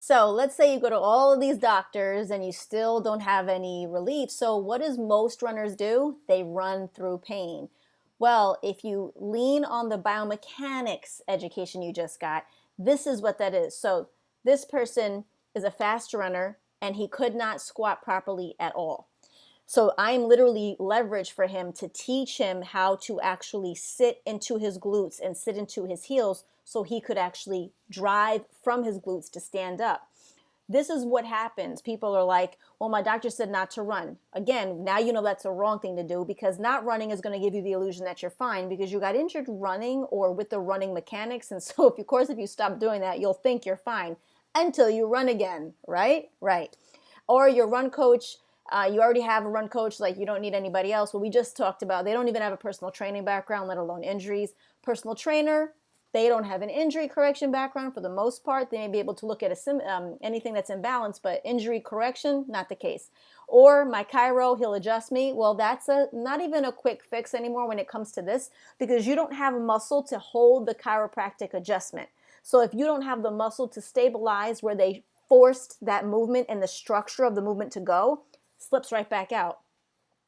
So let's say you go to all of these doctors and you still don't have any relief. So what does most runners do? They run through pain. Well, if you lean on the biomechanics education you just got, this is what that is. So this person is a fast runner and he could not squat properly at all. So I'm literally leveraged for him to teach him how to actually sit into his glutes and sit into his heels so he could actually drive from his glutes to stand up. This is what happens. People are like, well, my doctor said not to run. Again, now you know that's a wrong thing to do, because not running is going to give you the illusion that you're fine because you got injured running or with the running mechanics. And so, of course, if you stop doing that, you'll think you're fine until you run again, right? Right. Or your run coach, you already have a run coach, like you don't need anybody else. Well, we just talked about they don't even have a personal training background, let alone injuries. Personal trainer, they don't have an injury correction background for the most part. They may be able to look at anything that's imbalanced, but injury correction, not the case. Or my chiro, he'll adjust me. Well, that's not even a quick fix anymore when it comes to this, because you don't have a muscle to hold the chiropractic adjustment. So if you don't have the muscle to stabilize where they forced that movement and the structure of the movement to go, slips right back out.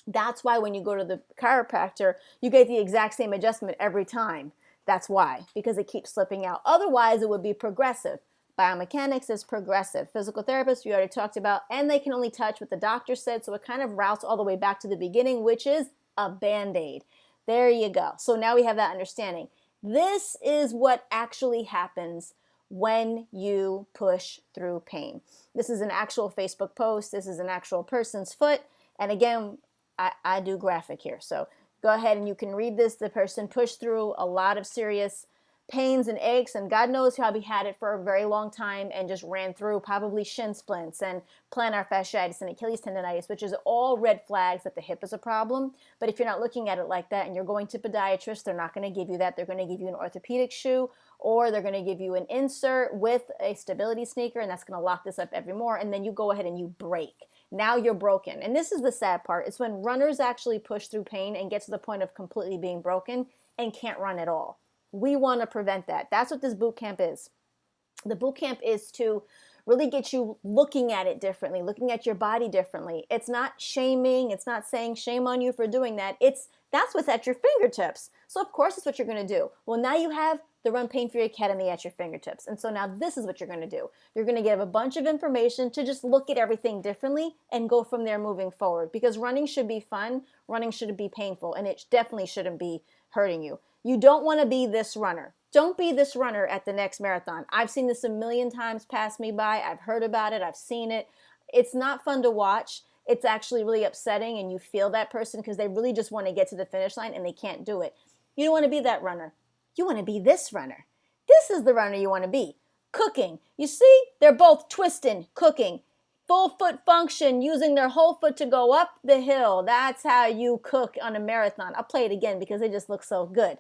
That's why when you go to the chiropractor, you get the exact same adjustment every time. That's why, because it keeps slipping out. Otherwise, it would be progressive. Biomechanics is progressive. Physical therapists, we already talked about, and they can only touch what the doctor said, so it kind of routes all the way back to the beginning, which is a Band-Aid. There you go. So now we have that understanding. This is what actually happens when you push through pain. This is an actual Facebook post. This is an actual person's foot. And again, I do graphic here. So go ahead and you can read this. The person pushed through a lot of serious pains and aches, and God knows how he had it for a very long time and just ran through probably shin splints and plantar fasciitis and Achilles tendonitis, which is all red flags that the hip is a problem. But if you're not looking at it like that and you're going to podiatrist, they're not going to give you that. They're going to give you an orthopedic shoe, or they're going to give you an insert with a stability sneaker, and that's going to lock this up every more, and then you go ahead and you break. Now you're broken. And this is the sad part. It's when runners actually push through pain and get to the point of completely being broken and can't run at all. We want to prevent that. That's what this boot camp is. The boot camp is to really get you looking at it differently, looking at your body differently. It's not shaming. It's not saying shame on you for doing that. That's what's at your fingertips. So of course it's what you're going to do. Well, now you have the Run Pain Free Academy at your fingertips. And so now this is what you're going to do. You're going to get a bunch of information to just look at everything differently and go from there moving forward. Because running should be fun. Running shouldn't be painful. And it definitely shouldn't be hurting you. You don't want to be this runner. Don't be this runner at the next marathon. I've seen this a million times pass me by. I've heard about it. I've seen it. It's not fun to watch. It's actually really upsetting, and you feel that person because they really just want to get to the finish line and they can't do it. You don't want to be that runner. You want to be this runner. This is the runner you want to be. Cooking. You see, they're both twisting, cooking. Full foot function, using their whole foot to go up the hill. That's how you cook on a marathon. I'll play it again because it just looks so good.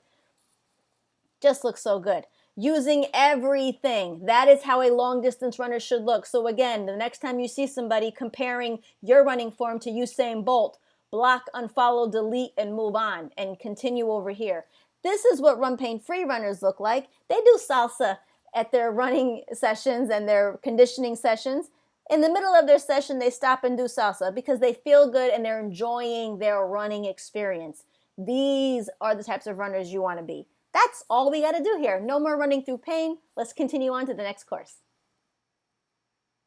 Just looks so good. Using everything. That is how a long distance runner should look. So again, the next time you see somebody comparing your running form to Usain Bolt, block, unfollow, delete, and move on and continue over here. This is what Run Pain Free runners look like. They do salsa at their running sessions and their conditioning sessions. In the middle of their session, they stop and do salsa because they feel good and they're enjoying their running experience. These are the types of runners you want to be. That's all we got to do here. No more running through pain. Let's continue on to the next course.